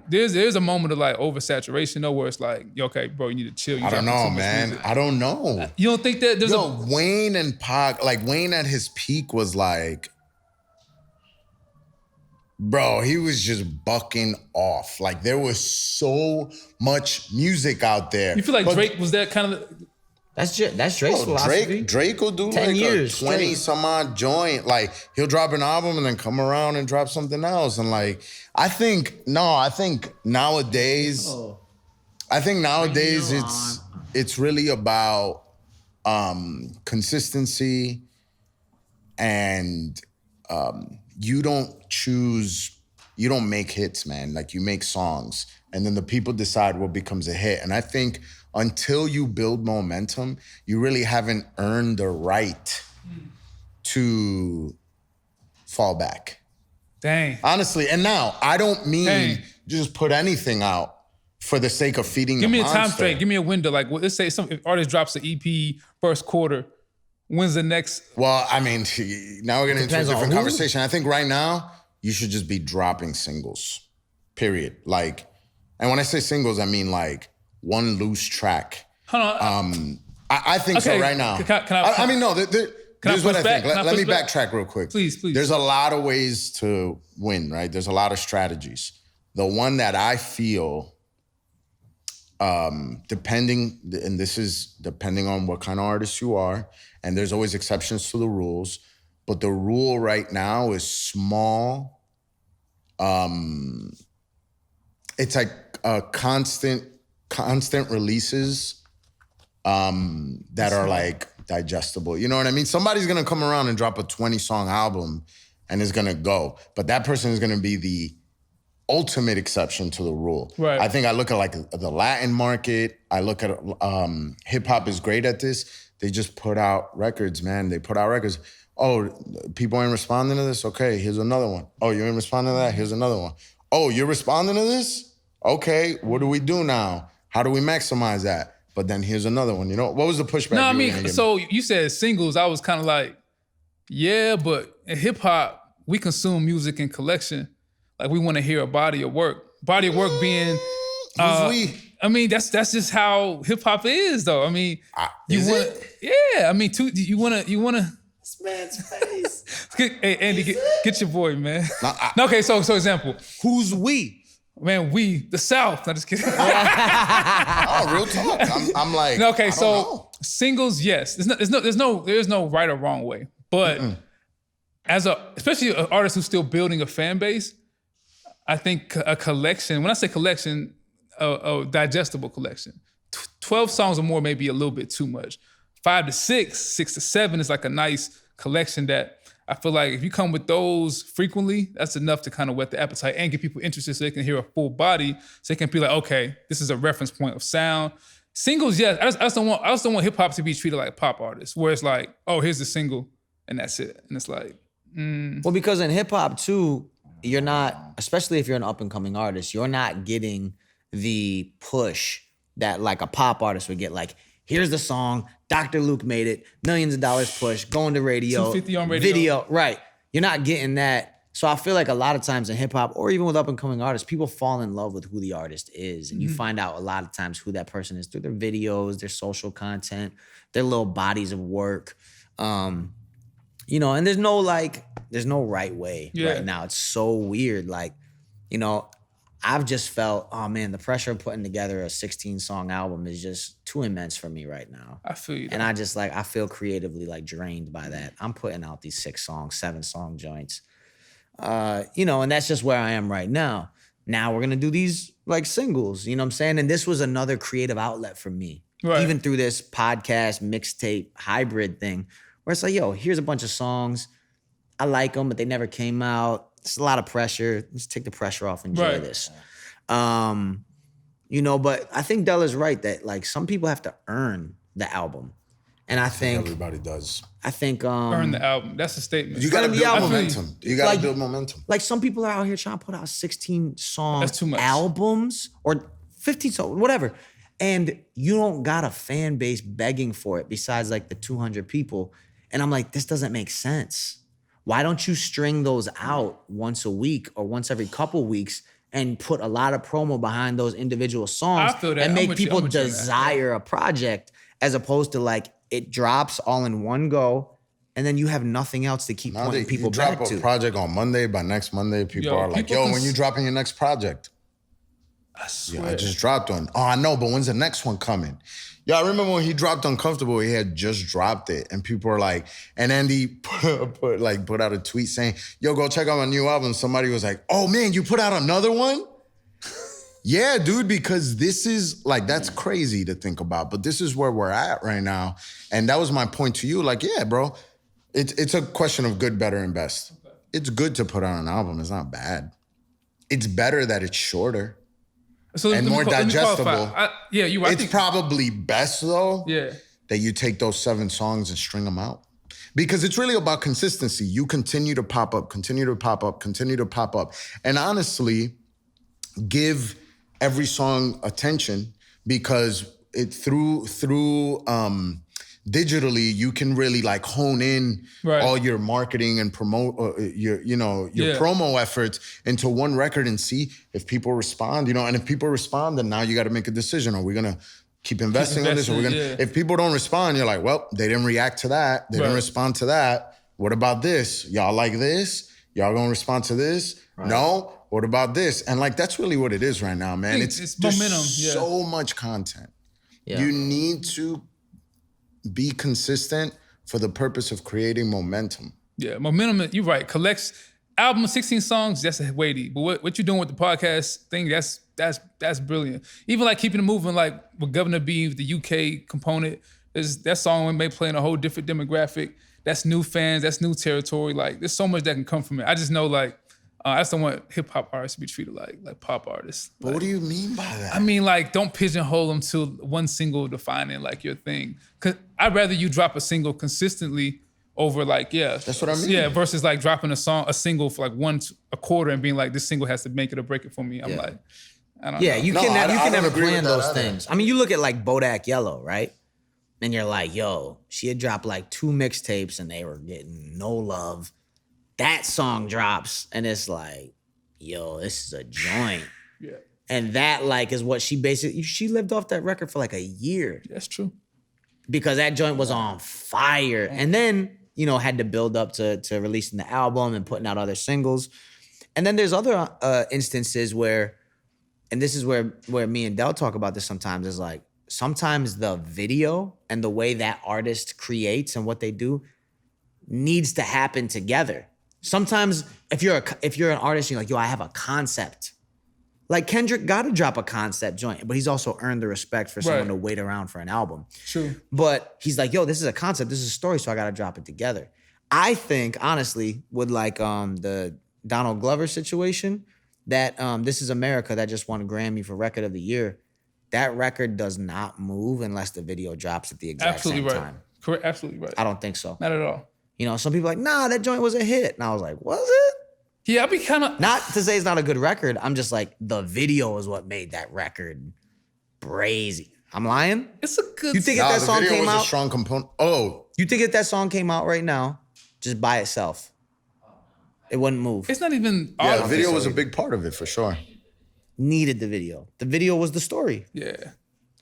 There's a moment of like oversaturation though, where it's like, okay, bro, you need to chill. I don't know, man. I don't know. You don't think that there's Wayne and Pac, like Wayne at his peak was like, bro, he was just bucking off. Like there was so much music out there. You feel like Drake was that kind of... That's Drake's philosophy. Drake will do 10 like years a 20 some odd joint. Like he'll drop an album and then come around and drop something else. And like, I think nowadays it's really about consistency, and you don't make hits, man. Like you make songs, and then the people decide what becomes a hit. And I think until you build momentum, you really haven't earned the right to fall back. Dang. Honestly, and now I don't mean just put anything out for the sake of feeding the monster. Give me a time frame. Give me a window. Like, let's say some artist drops an EP first quarter. When's the next? Well, I mean, now we're getting into a different conversation. I think right now you should just be dropping singles, period. Like, and when I say singles, I mean like one loose track. Hold on. I think so right now. I mean, no, here's what I think. Let me backtrack real quick. Please. There's a lot of ways to win, right? There's a lot of strategies. The one that I feel, depending on what kind of artist you are, and there's always exceptions to the rules, but the rule right now is small. It's like constant releases that are like digestible. You know what I mean? Somebody's gonna come around and drop a 20-song album and is gonna go, but that person is gonna be the ultimate exception to the rule. Right. I think I look at like the Latin market. I look at hip hop is great at this. They just put out records, man. They put out records. Oh, people ain't responding to this? Okay, here's another one. Oh, you ain't responding to that? Here's another one. Oh, you're responding to this? Okay, what do we do now? How do we maximize that? But then here's another one. You know, what was the pushback? No, I mean, so you said singles. I was kind of like, yeah, but in hip hop, we consume music in collection. Like we want to hear a body of work. Body of work being, I mean, that's just how hip hop is, though. I mean, you want, yeah. I mean, you want to. This man's face. Hey, Andy, get your boy, man. Okay, so example, who's we? Man, we the South. I'm just kidding. Oh, real talk. I'm like, okay, so singles, yes. There's no right or wrong way, but especially an artist who's still building a fan base, I think a collection. When I say collection, a digestible collection. 12 songs or more may be a little bit too much. 5 to 6, 6 to 7 is like a nice collection that I feel like if you come with those frequently, that's enough to kind of whet the appetite and get people interested so they can hear a full body, so they can be like, okay, this is a reference point of sound. Singles, yes. I just don't want hip hop to be treated like pop artists, where it's like, oh, here's the single and that's it. And it's like, Well, because in hip hop too, you're not, especially if you're an up and coming artist, you're not getting the push that like a pop artist would get. Like, here's the song, Dr. Luke made it, millions of dollars push, going to radio, 250 on radio. Video, right. You're not getting that. So I feel like a lot of times in hip hop, or even with up and coming artists, people fall in love with who the artist is. And you find out a lot of times who that person is through their videos, their social content, their little bodies of work. You know, and there's no right way right now. It's so weird. Like, you know, I've just felt, oh man, the pressure of putting together a 16-song album is just too immense for me right now. I feel you. And I feel creatively like drained by that. I'm putting out these 6-song, 7-song joints. You know, and that's just where I am right now. Now we're gonna do these like singles, you know what I'm saying? And this was another creative outlet for me. Right. Even through this podcast, mixtape, hybrid thing, where it's like, yo, here's a bunch of songs. I like them, but they never came out. It's a lot of pressure. Let's take the pressure off, enjoy this. You know, but I think Della's right that like some people have to earn the album. And I think everybody does. I think earn the album. That's a statement. You gotta build momentum. You gotta build momentum. Like some people are out here trying to put out 16-song That's too much. albums or 15 songs, whatever. And you don't got a fan base begging for it besides like the 200 people. And I'm like, this doesn't make sense. Why don't you string those out once a week or once every couple weeks and put a lot of promo behind those individual songs I feel that. and I'm make with you. people I'm with you on that. desire a project as opposed to like it drops all in one go and then you have nothing else to keep Now pointing that people you drop back a to. project on Monday, by next Monday, people are like, people when you dropping your next project? I swear. Yeah, I just dropped one. Oh, I know, but when's the next one coming? Yeah, I remember when he dropped Uncomfortable, he had just dropped it. And people were like, and Andy put out a tweet saying, yo, go check out my new album. Somebody was like, oh man, you put out another one? Yeah, dude, because this is like, that's crazy to think about, but this is where we're at right now. And that was my point to you. Like, yeah, bro, it's a question of good, better, and best. Okay. It's good to put out an album. It's not bad. It's better that it's shorter and more digestible. Yeah, you're right. It's probably best though. Yeah. That you take those 7 songs and string them out. Because it's really about consistency. You continue to pop up, continue to pop up, continue to pop up. And honestly, give every song attention because it through digitally you can really like hone in all your marketing and promote your promo efforts into one record and see if people respond, and if people respond, then now you got to make a decision. Are we gonna keep investing on this? Or we're gonna if people don't respond, you're like, well, they didn't react to that, they didn't respond to that. What about this? Y'all like this? Y'all gonna respond to this? No? What about this? And like, that's really what it is right now, man. It's momentum. So much content. Yeah. You need to be consistent for the purpose of creating momentum. Yeah, momentum, you're right. Collects album, 16 songs, that's weighty. But what you're doing with the podcast thing, that's brilliant. Even like keeping it moving, like with Governor B, the UK component, that song may play in a whole different demographic. That's new fans, that's new territory. Like, there's so much that can come from it. I just know, like, I just don't want hip hop artists to be treated like pop artists. But what do you mean by that? I mean, like, don't pigeonhole them to one single defining like your thing. Cause I'd rather you drop a single consistently over like, that's what I mean. Yeah, versus like dropping a single for like a quarter and being like, this single has to make it or break it for me. I'm like, I don't know. You can never plan those things. I mean, you look at like Bodak Yellow, right? And you're like, yo, she had dropped like 2 mixtapes and they were getting no love. That song drops and it's like, yo, this is a joint. Yeah. And that like is what she lived off that record for like a year. That's true. Because that joint was on fire. And then, had to build up to releasing the album and putting out other singles. And then there's other instances where, and this is where me and Del talk about this sometimes, is like, sometimes the video and the way that artist creates and what they do needs to happen together. Sometimes if you're an artist, you're like, yo, I have a concept. Like Kendrick got to drop a concept joint, but he's also earned the respect for someone to wait around for an album. True. But he's like, yo, this is a concept, this is a story, so I got to drop it together. I think, honestly, with like the Donald Glover situation, that This Is America that just won a Grammy for Record of the Year, that record does not move unless the video drops at the exact same time. Correct. Absolutely right. I don't think so. Not at all. Some people are like, nah, that joint was a hit. And I was like, was it? Yeah, I'd be kind of... Not to say it's not a good record. I'm just like, the video is what made that record brazy. I'm lying? It's a good... You think if that song came out... a strong component. Oh. You think if that song came out right now, just by itself, it wouldn't move? It's not even... Yeah, the video was a big part of it, for sure. Needed the video. The video was the story. Yeah.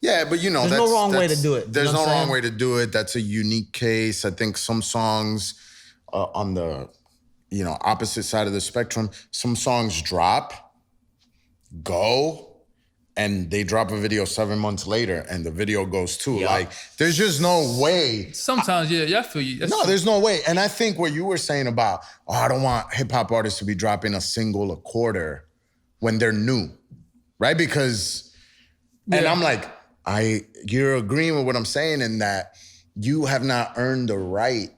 Yeah, but there's no wrong way to do it. There's no wrong way to do it. That's a unique case. I think some songs on the, opposite side of the spectrum, some songs drop, and they drop a video 7 months later and the video goes too. Yeah. Like, there's just no way. Sometimes, I feel you. That's true. There's no way. And I think what you were saying about, I don't want hip hop artists to be dropping a single a quarter when they're new, right? Because, and I'm like, you're agreeing with what I'm saying in that you have not earned the right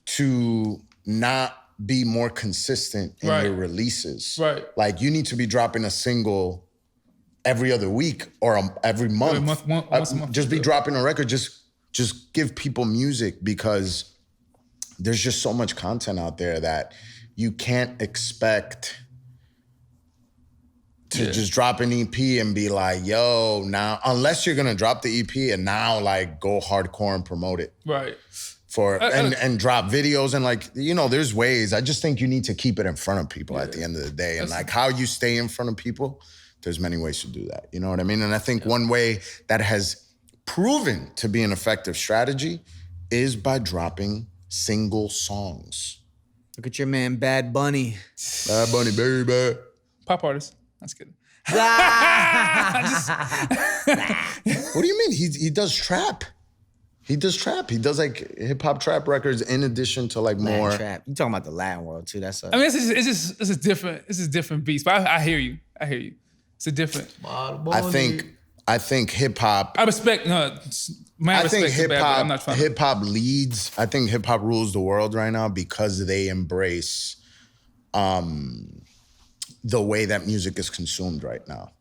to not be more consistent in your releases. Right. Like, you need to be dropping a single every other week or every month. Once a month. Just be dropping a record. Just give people music, because there's just so much content out there that you can't expect to just drop an EP and be like, yo, now, unless you're gonna drop the EP and now like go hardcore and promote it. Right. and drop videos and like, you know, there's ways. I just think you need to keep it in front of people at the end of the day. And like how you stay in front of people, there's many ways to do that. You know what I mean? And I think one way that has proven to be an effective strategy is by dropping single songs. Look at your man, Bad Bunny. Bad Bunny, baby. Pop artist. That's good. What do you mean? He does trap. He does trap. He does like hip hop trap records in addition to like more trap. You talking about the Latin world too? That's I mean, it's just different. It's just different beats. But I hear you. It's a different. I think hip hop. I respect. No, my I think respect. I'm not trying. hip hop leads. I think hip hop rules the world right now because they embrace the way that music is consumed right now.